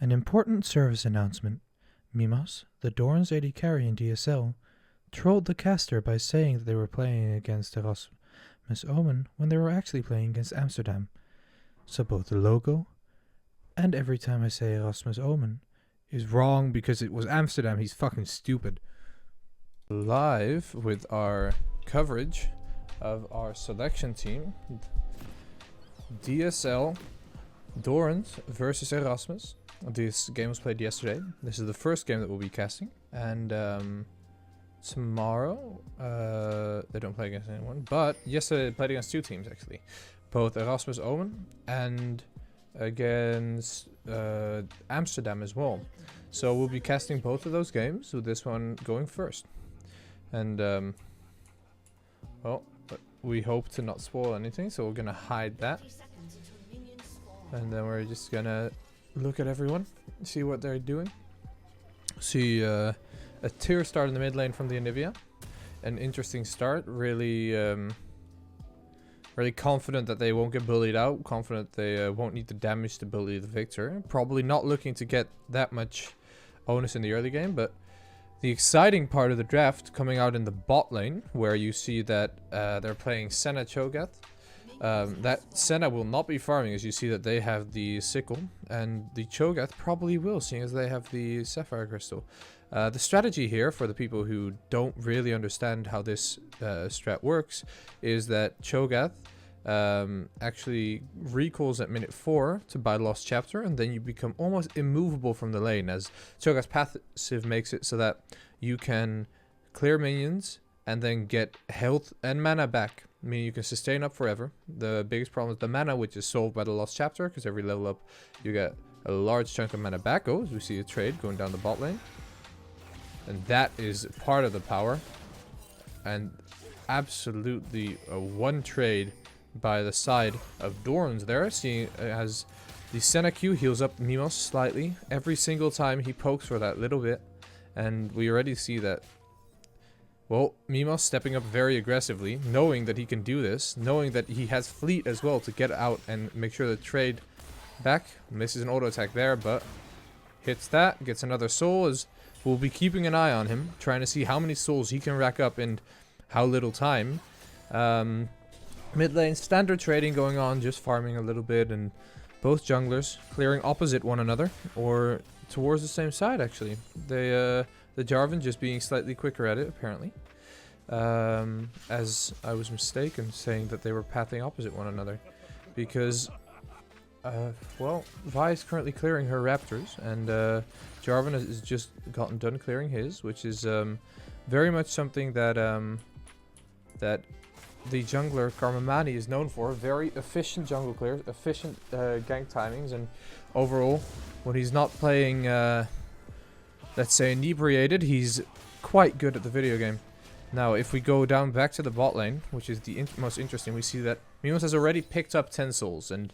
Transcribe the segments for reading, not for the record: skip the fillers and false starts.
An important service announcement. Mimos, the Dorans AD carry in DSL, trolled the caster by saying that they were playing against Erasmus Omen when they were actually playing against Amsterdam. So both the logo and every time I say Erasmus Omen is wrong because it was Amsterdam. He's fucking stupid. Live with our coverage of our selection team. DSL Dorans versus Erasmus. This game was played yesterday. This is the first game that we'll be casting. And tomorrow, they don't play against anyone. But yesterday they played against two teams actually. Both Erasmus Omen and against Amsterdam as well. So we'll be casting both of those games, with this one going first. And well, we hope to not spoil anything, so we're gonna hide that. And then we're just gonna look at everyone, see what they're doing. See a tier start in the mid lane from the Anivia. An interesting start, really really confident that they won't get bullied out, confident they won't need the damage to bully the victor. Probably not looking to get that much onus in the early game, but the exciting part of the draft coming out in the bot lane, where you see that they're playing Senna Cho'Gath. That Senna will not be farming, as you see that they have the sickle, and the Cho'Gath probably will, seeing as they have the sapphire crystal. The strategy here, for the people who don't really understand how this strat works, is that Cho'Gath actually recalls at minute 4 to buy Lost Chapter, and then you become almost immovable from the lane, as Cho'Gath's passive makes it so that you can clear minions and then get health and mana back, meaning you can sustain up forever. The biggest problem is the mana, which is solved by the Lost Chapter, because every level up you get a large chunk of mana back. Oh, as we see a trade going down the bot lane. And that is part of the power. And absolutely one trade by the side of Dorans there. Seeing as the Senna Q heals up Mimos slightly every single time he pokes for that little bit. And we already see that, well, Mimos stepping up very aggressively, knowing that he can do this, knowing that he has fleet as well to get out and make sure the trade back. Misses an auto attack there, but hits that, gets another soul. As we'll be keeping an eye on him, trying to see how many souls he can rack up in how little time. Mid lane standard trading going on, just farming a little bit, and both junglers clearing opposite one another, or towards the same side actually. The Jarvan just being slightly quicker at it apparently. As I was mistaken saying that they were pathing opposite one another, because well, Vi is currently clearing her raptors, and Jarvan has just gotten done clearing his, which is very much something that that the jungler Karmamani is known for. Very efficient jungle clears, efficient gank timings, and overall, when he's not playing, let's say, inebriated, he's quite good at the video game. Now, if we go down back to the bot lane, which is the most interesting, we see that Mimos has already picked up 10 souls, and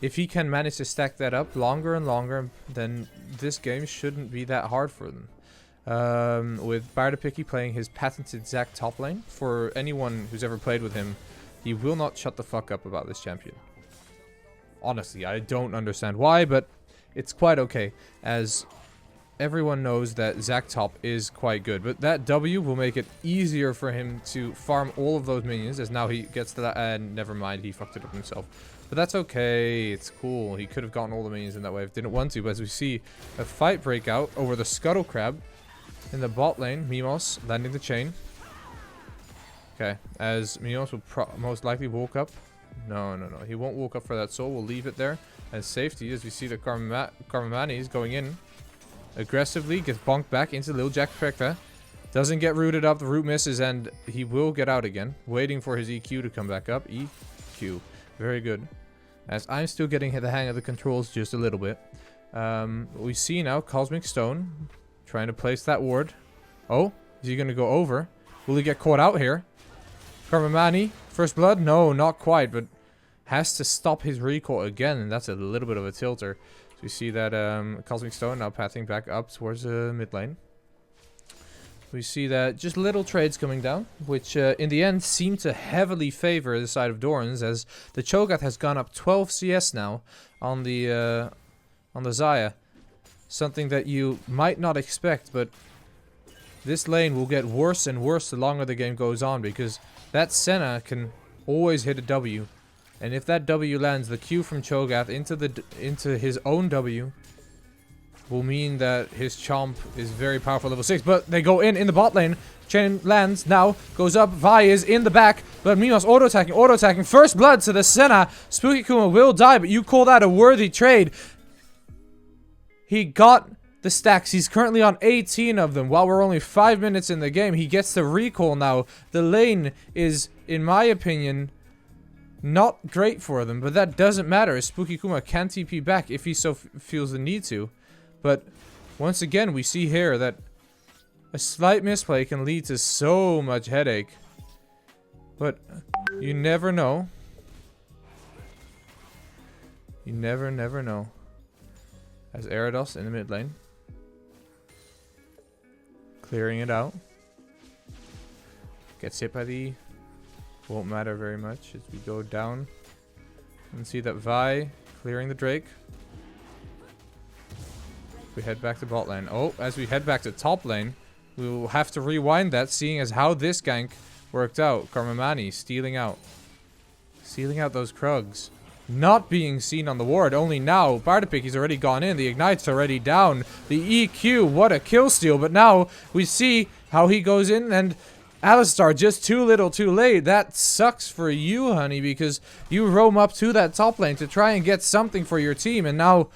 if he can manage to stack that up longer and longer, then this game shouldn't be that hard for them. With Bardapicky playing his patented Zac top lane, for anyone who's ever played with him, he will not shut the fuck up about this champion. Honestly, I don't understand why, but it's quite okay, as everyone knows that Zac top is quite good. But that W will make it easier for him to farm all of those minions, as now he gets to that, and never mind, he fucked it up himself. But that's okay, it's cool. He could have gotten all the minions in that wave, didn't want to, but as we see a fight break out over the Scuttle Crab in the bot lane, Mimos landing the chain. Okay, as Mimos will most likely walk up. No, he won't walk up for that soul, we'll leave it there as safety, as we see the Karmamani is going in aggressively, gets bonked back into Lil Jack Prekta. Doesn't get rooted up, the root misses, and he will get out again, waiting for his EQ to come back up. EQ. Very good. As I'm still getting the hang of the controls just a little bit. We see now Cosmic Stone trying to place that ward. Oh, is he going to go over? Will he get caught out here? Karmamani, first blood? No, not quite, but has to stop his recall again, and that's a little bit of a tilter. So we see that Cosmic Stone now pathing back up towards the mid lane. We see that just little trades coming down, which in the end seem to heavily favor the side of Dorans, as the Cho'Gath has gone up 12 CS now on the Xayah. something that you might not expect, but this lane will get worse and worse the longer the game goes on, because that Senna can always hit a W. And if that W lands, the Q from Cho'Gath into his own W will mean that his Chomp is very powerful level 6. But they go in the bot lane. Chain lands now, goes up. Vi is in the back, but Mimos auto-attacking. First blood to the Senna. Spooky Kuma will die, but you call that a worthy trade. He got the stacks. He's currently on 18 of them. While we're only 5 minutes in the game, he gets the recall now. The lane is, in my opinion, not great for them, but that doesn't matter. Spooky Kuma can TP back if he so feels the need to. But once again, we see here that a slight misplay can lead to so much headache. But you never know. You never know. As Erados in the mid lane, clearing it out. Gets hit by the E. Won't matter very much as we go down and see that Vi clearing the Drake. We head back to bot lane. Oh, as we head back to top lane, we will have to rewind that, seeing as how this gank worked out. Karmamani stealing out those Krugs. Not being seen on the ward, only now. Bartopicky's already gone in, the Ignite's already down. The EQ, what a kill steal, but now we see how he goes in, and Alistar just too little too late. That sucks for you, honey, because you roam up to that top lane to try and get something for your team, and now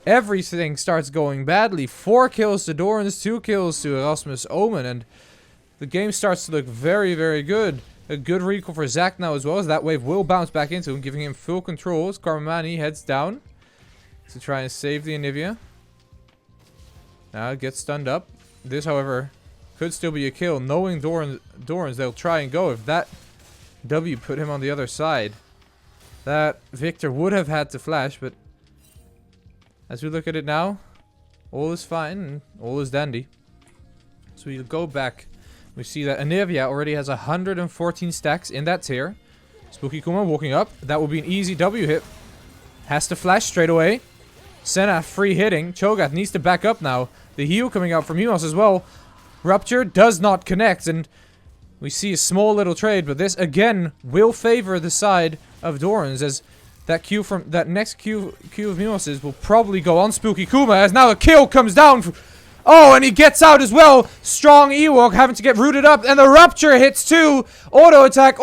everything starts going badly. 4 kills to Dorans, 2 kills to Erasmus Omen, and the game starts to look very, very good. A good recall for Zac now as well, as that wave will bounce back into him, giving him full control as Karmamani heads down to try and save the Anivia. Now gets stunned up. This, however, could still be a kill. Knowing Dorans, they'll try and go. If that W put him on the other side, that Victor would have had to flash, but as we look at it now, all is fine and all is dandy. So we go back. We see that Anivia already has 114 stacks in that tier. Spooky Kuma walking up. That will be an easy W hit. Has to flash straight away. Senna free hitting. Cho'Gath needs to back up now. The heal coming out from Mimos as well. Rupture does not connect, and we see a small little trade, but this again will favor the side of Dorans, as that Q from that next Q of Mimos's will probably go on Spooky Kuma, as now a kill comes down. Oh, and he gets out as well. Strong Ewok having to get rooted up, and the Rupture hits too. Auto attack,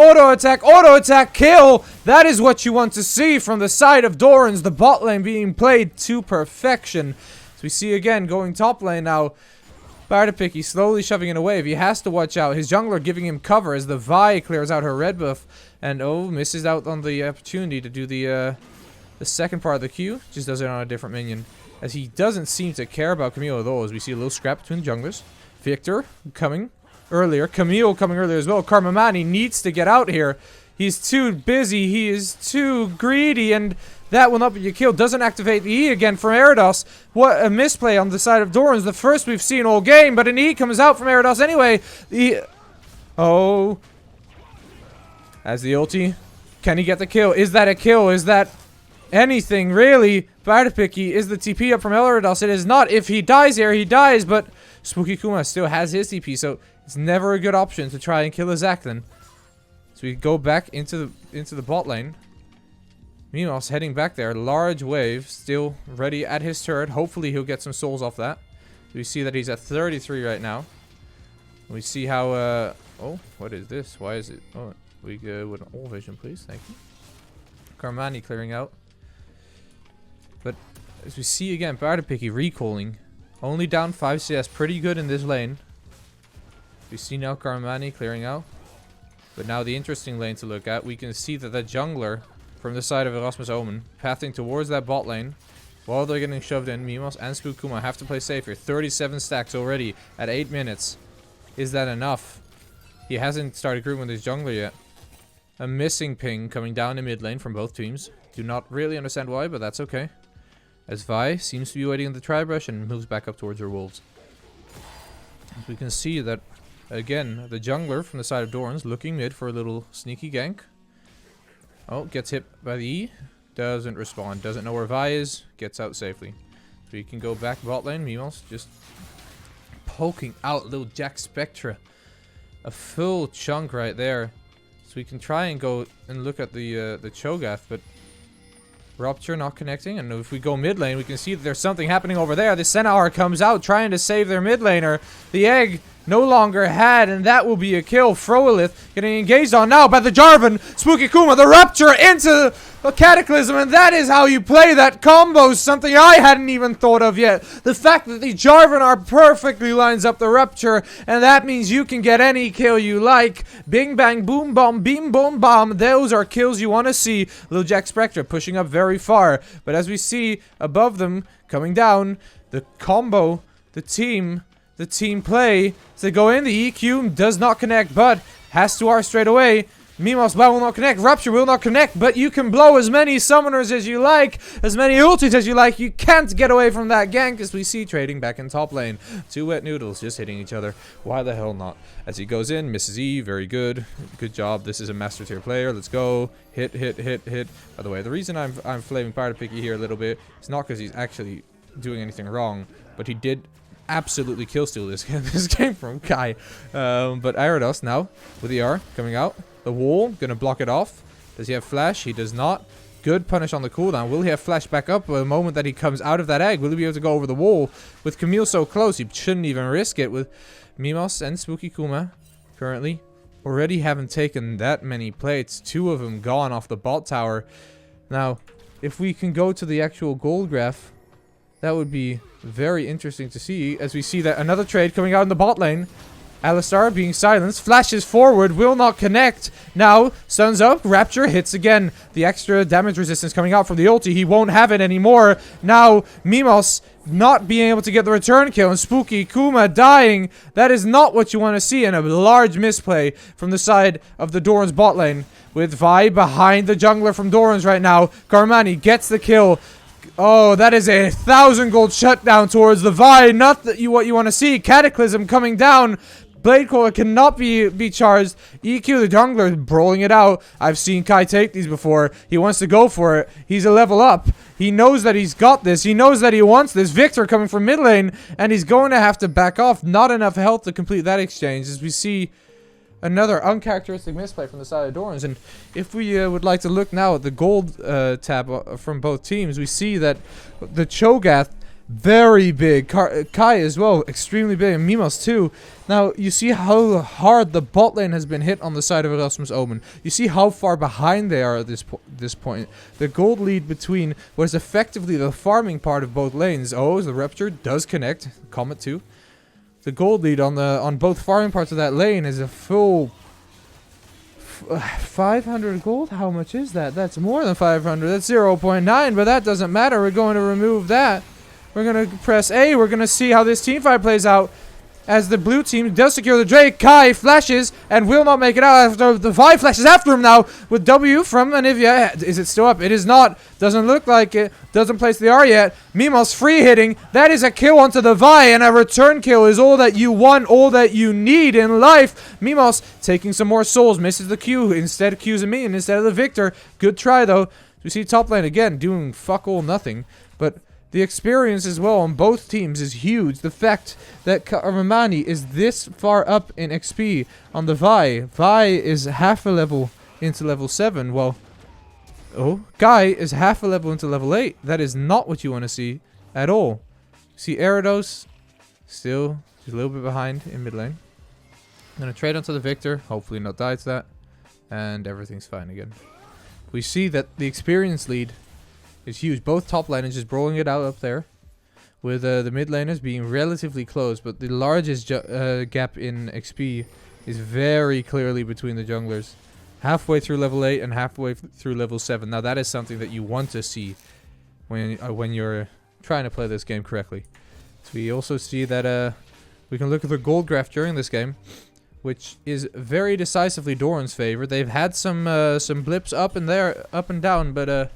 kill. That is what you want to see from the side of Dorans. The bot lane being played to perfection. So we see again going top lane now. Bartopicky slowly shoving it away. He has to watch out. His jungler giving him cover as the Vi clears out her red buff, and oh, misses out on the opportunity to do the second part of the Q. Just does it on a different minion, as he doesn't seem to care about Camille at all, as we see a little scrap between the junglers. Victor coming earlier. Camille coming earlier as well. Karmamani needs to get out here. He's too busy. He is too greedy, and that will not be a kill. Doesn't activate the E again from Erados. What a misplay on the side of Dorans. The first we've seen all game, but an E comes out from Erados anyway. Oh. As the ulti. Can he get the kill? Is that a kill? Is that anything, really? Bartopicky, is the TP up from Erados? It is not. If he dies here, he dies, but Spooky Kuma still has his TP, so it's never a good option to try and kill a Zac then. So we go back into the bot lane. Mimos heading back there. Large wave still ready at his turret. Hopefully he'll get some souls off that. So we see that he's at 33 right now. We see how oh, what is this? Why is it? Oh, we go with an all vision, please. Thank you. Karmani clearing out. But as we see again, Bartopicky recalling. Only down 5 CS. Pretty good in this lane. We see now Karmani clearing out. But now the interesting lane to look at. We can see that the jungler from the side of Erasmus Omen pathing towards that bot lane. While they're getting shoved in, Mimos and Spookuma have to play safe here. 37 stacks already at 8 minutes. Is that enough? He hasn't started grouping with his jungler yet. A missing ping coming down the mid lane from both teams. Do not really understand why, but that's okay. As Vi seems to be waiting in the tri-brush and moves back up towards her wolves. As we can see that, again, the jungler from the side of Dorans looking mid for a little sneaky gank. Oh, gets hit by the E. Doesn't respond. Doesn't know where Vi is. Gets out safely. We can go back bot lane. Mimos just poking out little Jack Spectra. A full chunk right there. So we can try and go and look at the Cho'Gath, but Rupture not connecting. And if we go mid lane, we can see that there's something happening over there. The Centaur comes out trying to save their mid laner. The egg no longer had, and that will be a kill. Froelith getting engaged on now by the Jarvan. Spooky Kuma, the Rupture into a Cataclysm, and that is how you play that combo. Something I hadn't even thought of yet. The fact that the Jarvan are perfectly lines up the Rupture, and that means you can get any kill you like. Bing bang boom bomb, beam boom bomb. Those are kills you want to see. Little Jack Spectre pushing up very far, but as we see above them coming down, the combo, the team play. So they go in, the EQ does not connect, but has to R straight away. Mimos will not connect, Rupture will not connect, but you can blow as many summoners as you like, as many ultis as you like. You can't get away from that gank, as we see trading back in top lane. Two wet noodles just hitting each other. Why the hell not? As he goes in, misses E, very good. Good job. This is a master tier player. Let's go. Hit, hit, hit, hit. By the way, the reason I'm flaming Pirate Picky here a little bit, it's not because he's actually doing anything wrong, but he did absolutely killsteal this game from Kai. But Gyarados now with the R coming out. The wall gonna block it off. Does he have flash? He does not. Good punish on the cooldown. Will he have flash back up the moment that he comes out of that egg? Will he be able to go over the wall? With Camille so close, he shouldn't even risk it. With Mimos and Spooky Kuma currently already haven't taken that many plates. Two of them gone off the bot tower. Now, if we can go to the actual gold graph, that would be very interesting to see, as we see that another trade coming out in the bot lane. Alistar being silenced, flashes forward, will not connect. Now, sun's up, Rapture hits again. The extra damage resistance coming out from the ulti, he won't have it anymore. Now, Mimos not being able to get the return kill, and Spooky Kuma dying. That is not what you want to see, and a large misplay from the side of the Dorans bot lane. With Vi behind the jungler from Dorans right now. Karmani gets the kill. Oh, that is a 1,000 gold shutdown towards the Vi. Not what you want to see. Cataclysm coming down. Blade Caller cannot be charged. EQ, the jungler, brawling it out. I've seen Kai take these before. He wants to go for it. He's a level up. He knows that he's got this. He knows that he wants this. Victor coming from mid lane, and he's going to have to back off. Not enough health to complete that exchange, as we see another uncharacteristic misplay from the side of Dorans. And if we would like to look now at the gold tab from both teams, we see that the Cho'Gath, very big. Kai as well, extremely big. And Mimos too. Now, you see how hard the bot lane has been hit on the side of Erasmus Omen. You see how far behind they are at this point. The gold lead between what is effectively the farming part of both lanes. Oh, the Rupture does connect. Comet too. The gold lead on both farming parts of that lane is a full 500 gold. How much is that? That's more than 500. That's 0.9, but that doesn't matter. We're going to remove that. We're going to press A. We're going to see how this team fight plays out. As the blue team does secure the Drake, Kai flashes and will not make it out after the Vi flashes after him now with W from Anivia. Is it still up? It is not. Doesn't look like it. Doesn't place the R yet. Mimos free hitting. That is a kill onto the Vi, and a return kill is all that you want, all that you need in life. Mimos taking some more souls, misses the Q. Instead Q's a minion instead of the Victor. Good try though. We see top lane again doing fuck all nothing, but the experience as well on both teams is huge. The fact that Karmani is this far up in XP on the Vi. Vi is half a level into level 7. Well, oh, Guy is half a level into level 8. That is not what you want to see at all. See Gyarados still just a little bit behind in mid lane. I'm going to trade onto the Victor. Hopefully not die to that. And everything's fine again. We see that the experience lead is huge. Both top laners just brawling it out up there, with the mid laners being relatively close, but the largest gap in XP is very clearly between the junglers. Halfway through level 8 and halfway through level 7. Now that is something that you want to see when you're trying to play this game correctly. So we also see that we can look at the gold graph during this game, which is very decisively Doran's favor. They've had some blips up and down, but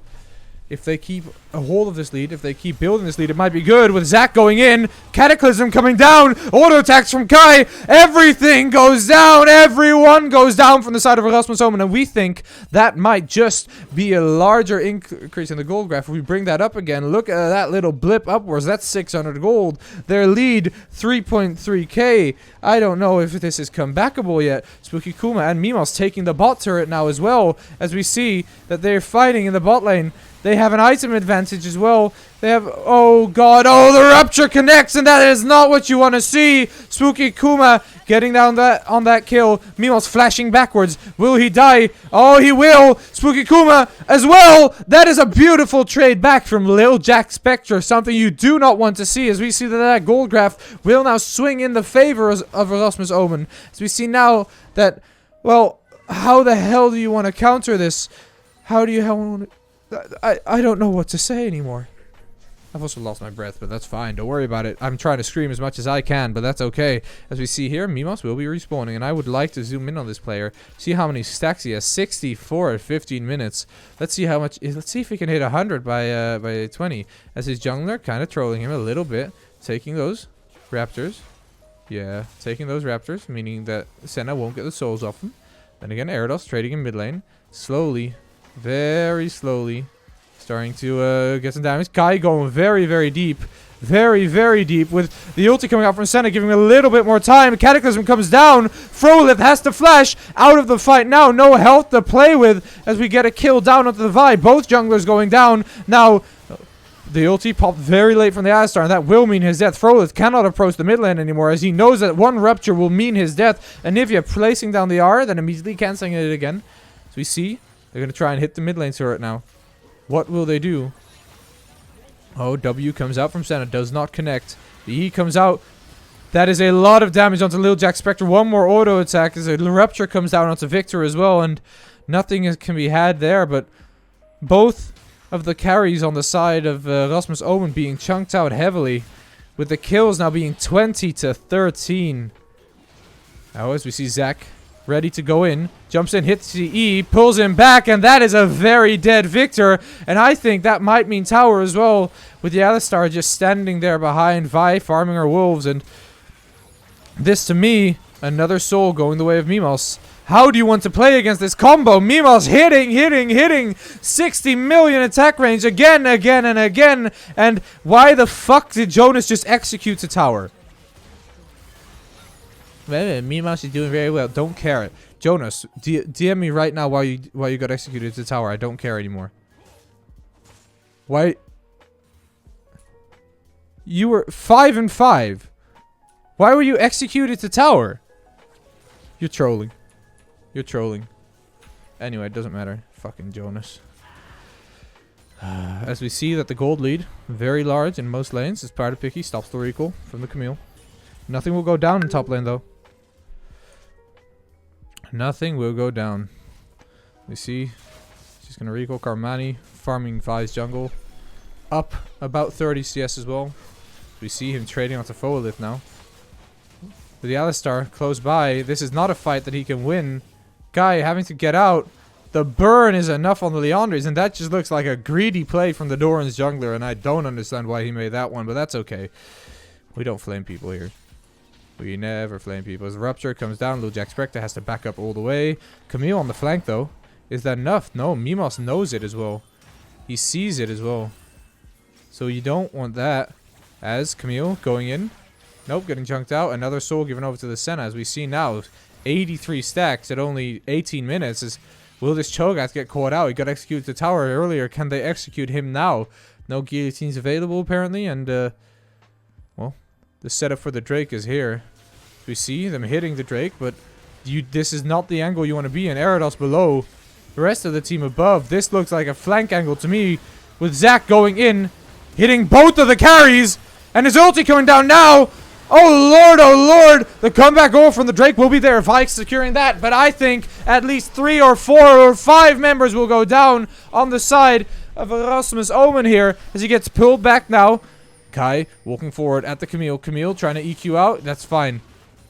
if they keep a hold of this lead, if they keep building this lead, it might be good. With Zac going in, Cataclysm coming down, auto attacks from Kai, everything goes down, everyone goes down from the side of Erasmus Omen, and we think that might just be a larger increase in the gold graph. If we bring that up again, look at that little blip upwards, that's 600 gold. Their lead, 3.3k. I don't know if this is comebackable yet. Spooky Kuma and Mimos taking the bot turret now as well, as we see that they're fighting in the bot lane. They have an item advantage as well. They have, oh god, oh, the Rupture connects, and that is not what you want to see. Spooky Kuma getting down on that kill. Mimos flashing backwards. Will he die? Oh, he will. Spooky Kuma as well. That is a beautiful trade back from Lil Jack Spectre. Something you do not want to see, as we see that gold graph will now swing in the favor of Erasmus Omen. As we see now that, well, how the hell do you want to counter this? How do you want to... I don't know what to say anymore. I've also lost my breath, but that's fine. Don't worry about it. I'm trying to scream as much as I can, but that's okay. As we see here, Mimos will be respawning, and I would like to zoom in on this player. See how many stacks he has. 64 at 15 minutes. Let's see how much... Let's see if he can hit 100 by 20. As his jungler kind of trolling him a little bit. Taking those raptors. Yeah, taking those raptors, meaning that Senna won't get the souls off him. Then again, Erados trading in mid lane. Slowly. Very slowly starting to get some damage. Kai going very, very deep. Very, very deep with the ulti coming out from Senna, giving him a little bit more time. Cataclysm comes down. Frolith has to flash out of the fight now. No health to play with as we get a kill down onto the Vi. Both junglers going down. Now, the ulti popped very late from the Alistar, and that will mean his death. Frolith cannot approach the mid lane anymore, as he knows that one Rupture will mean his death. Anivia placing down the R, then immediately cancelling it again. So we see... They're going to try and hit the mid lane turret now. What will they do? Oh, W comes out from Senna. Does not connect. The E comes out. That is a lot of damage onto Lil Jack Spectre. One more auto attack as a Rupture comes down onto Victor as well. And nothing can be had there. But both of the carries on the side of Rasmus Omen being chunked out heavily. With the kills now being 20 to 13. Now as we see Zac... ready to go in, jumps in, hits the E, pulls him back, and that is a very dead Victor. And I think that might mean tower as well, with the Alistar just standing there behind Vi, farming her wolves. And this, to me, another soul going the way of Mimos. How do you want to play against this combo? Mimos hitting 60 million attack range again, and again. And why the fuck did Jonas just execute the tower? Mimos is doing very well. Don't care. Jonas, DM me right now why you got executed to the tower. I don't care anymore. Why? You were 5 and 5. Why were you executed to tower? You're trolling. You're trolling. Anyway, it doesn't matter. Fucking Jonas. As we see that the gold lead, very large in most lanes, as part of Picky stops the recall from the Camille. Nothing will go down in top lane though. Nothing will go down. We see she's gonna recall Carmani, farming Vi's jungle. Up about 30 CS as well. We see him trading onto Folith now. With the Alistar close by, this is not a fight that he can win. Guy having to get out. The burn is enough on the Leandres, and that just looks like a greedy play from the Dorans jungler, and I don't understand why he made that one, but that's okay. We don't flame people here. We never flame people. As Rupture comes down, Lil Jack Spectre has to back up all the way. Camille on the flank, though. Is that enough? No, Mimos knows it as well. He sees it as well. So you don't want that. As Camille going in. Nope, getting chunked out. Another soul given over to the Senna. As we see now, 83 stacks at only 18 minutes. Will this Cho'Gath get caught out? He got executed the tower earlier. Can they execute him now? No guillotines available, apparently. And, well, the setup for the Drake is here. We see them hitting the Drake, but this is not the angle you want to be in. Erados below. The rest of the team above. This looks like a flank angle to me. With Zac going in, hitting both of the carries. And his ulti coming down now. Oh lord, the comeback goal from the Drake will be there if Ike's securing that. But I think at least 3 or 4 or 5 members will go down on the side of Erasmus Omen here. As he gets pulled back now. Kai walking forward at the Camille. Camille trying to EQ out. That's fine.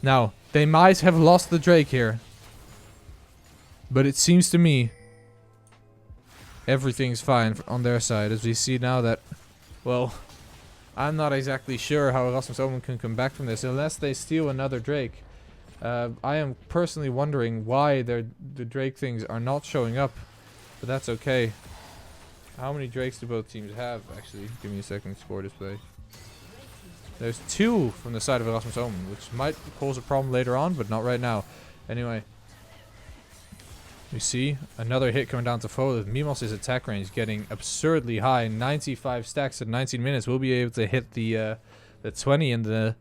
Now, they might have lost the Drake here. But it seems to me everything's fine on their side. As we see now that, well, I'm not exactly sure how Erasmus Omen can come back from this unless they steal another Drake. I am personally wondering why the Drake things are not showing up, but that's okay. How many Drakes do both teams have? Actually, give me a second. Score display. There's 2 from the side of Erasmus Omen, which might cause a problem later on, but not right now. Anyway, we see another hit coming down to foe. Mimos' attack range getting absurdly high. 95 stacks at 19 minutes. We'll be able to hit the 20 in the...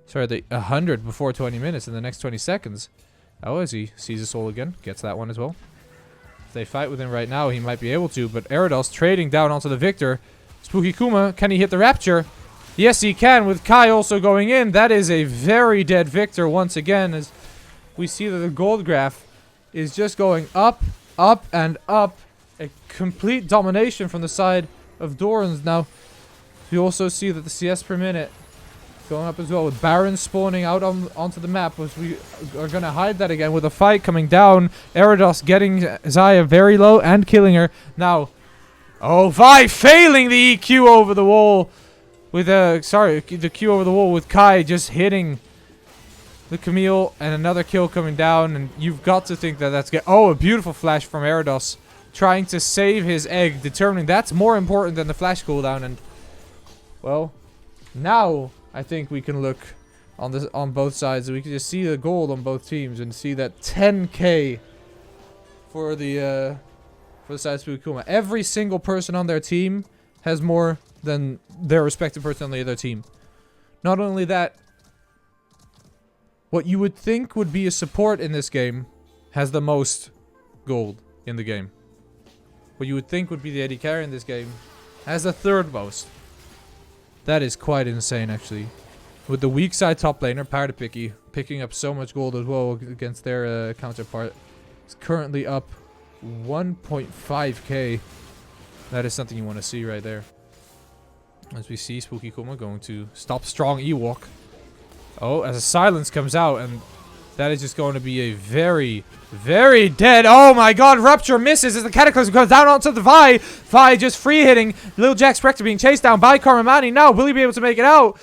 Sorry, the 100 before 20 minutes in the next 20 seconds. Oh, as he sees his soul again. Gets that one as well. If they fight with him right now, he might be able to. But Erados trading down onto the Victor. Spooky Kuma, can he hit the Rapture? Yes, he can, with Kai also going in. That is a very dead Victor once again, as we see that the gold graph is just going up, up, and up. A complete domination from the side of Dorans. Now, we also see that the CS per minute going up as well, with Baron spawning out onto the map, as we are going to hide that again with a fight coming down. Erados getting Zaya very low and killing her. Now, oh, Vi failing the EQ over the wall. With the Q over the wall, with Kai just hitting the Camille, and another kill coming down, and you've got to think that that's oh, a beautiful flash from Erados, trying to save his egg, determining that's more important than the flash cooldown. And well, now I think we can look on both sides. We can just see the gold on both teams and see that 10k for the side of Spooky Kuma. Every single person on their team has more than their respective person on the other team. Not only that, what you would think would be a support in this game has the most gold in the game. What you would think would be the AD carry in this game has the 3rd most. That is quite insane, actually. With the weak side top laner, Picky, picking up so much gold as well against their counterpart. It's currently up 1.5k. That is something you want to see right there. As we see Spooky Kuma going to stop strong Ewok. Oh, as a silence comes out, and that is just going to be a very, very dead. Oh my god, Rupture misses as the Cataclysm goes down onto the Vi. Vi just free hitting. Little Jack Spectre being chased down by Karmamani. Now, will he be able to make it out?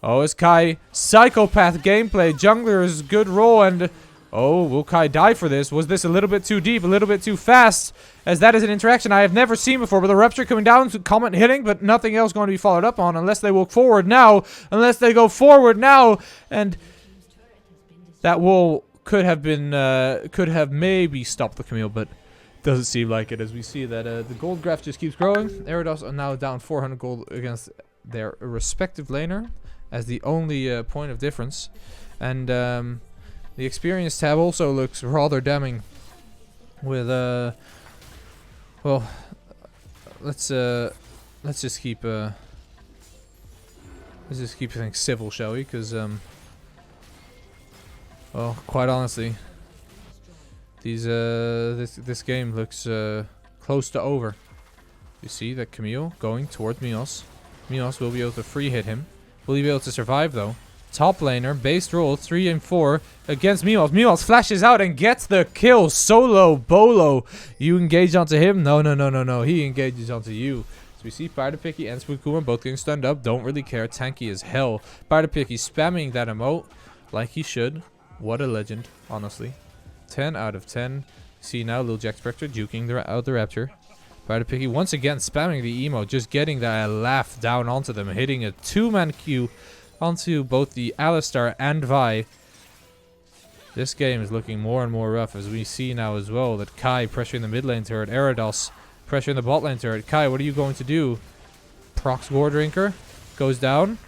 Oh, is Kai psychopath gameplay. Jungler's good role, and oh, will Kai die for this? Was this a little bit too deep, a little bit too fast? As that is an interaction I have never seen before, but the Rupture coming down, Comet hitting, but nothing else going to be followed up on unless they walk forward now. Unless they go forward now. And that wall could have been, could have maybe stopped the Camille, but doesn't seem like it, as we see that the gold graph just keeps growing. Erados are now down 400 gold against their respective laner as the only point of difference. And the experience tab also looks rather damning with well, let's just keep things civil, shall we? Because well, quite honestly, this game looks close to over. You see that Camille going towards Mios. Mios will be able to free hit him. Will he be able to survive though? Top laner, base roll, 3 and 4 against Mios. Mios flashes out and gets the kill. Solo, Bolo. You engage onto him? No, no, no, no, no. He engages onto you. So we see Picky and Spookuma both getting stunned up. Don't really care. Tanky as hell. Picky spamming that emote like he should. What a legend, honestly. 10 out of 10. See now, Lil Jack Spectre juking the Rapture. Picky once again spamming the emote. Just getting that laugh down onto them. Hitting a 2-man Q onto both the Alistar and Vi. This game is looking more and more rough, as we see now as well that Kai pressuring the mid lane turret, Erados pressuring the bot lane turret. Kai, what are you going to do? Procs Gore Drinker goes down.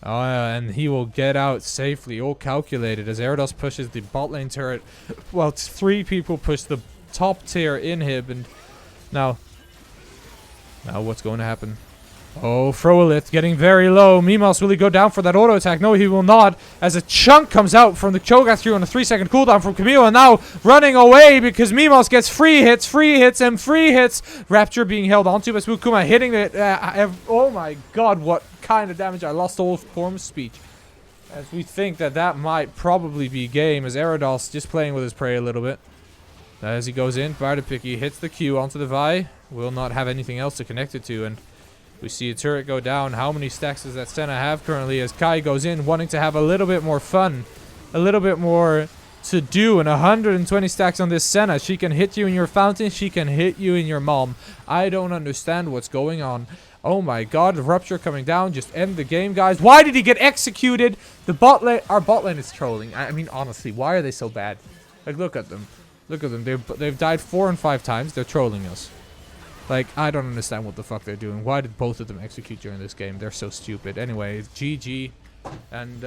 Oh, and he will get out safely, all calculated, as Erados pushes the bot lane turret while 3 people push the top tier inhib. And now what's going to happen? Oh, Frolith getting very low. Mimos, will he go down for that auto attack? No, he will not. As a chunk comes out from the Cho'Gath through on a 3-second cooldown from Camille, and now running away because Mimos gets free hits, and free hits. Rapture being held onto by Spookuma, hitting it. Oh my god, what kind of damage. I lost all form of speech. As we think that might probably be game, as Erados just playing with his prey a little bit. As he goes in, Bardapicky hits the Q onto the Vi. Will not have anything else to connect it to, and we see a turret go down. How many stacks does that Senna have currently as Kai goes in, wanting to have a little bit more fun, a little bit more to do, and 120 stacks on this Senna. She can hit you in your fountain, she can hit you in your mom. I don't understand what's going on. Oh my god, Rupture coming down. Just end the game, guys. Why did he get executed? The bot lane, our bot lane is trolling. I mean, honestly, why are they so bad? Like, look at them. Look at them. They've died 4 and 5 times. They're trolling us. Like, I don't understand what the fuck they're doing. Why did both of them execute during this game? They're so stupid. Anyway, GG. And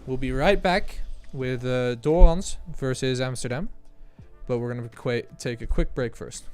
we'll be right back with Dorans versus Amsterdam. But we're going to take a quick break first.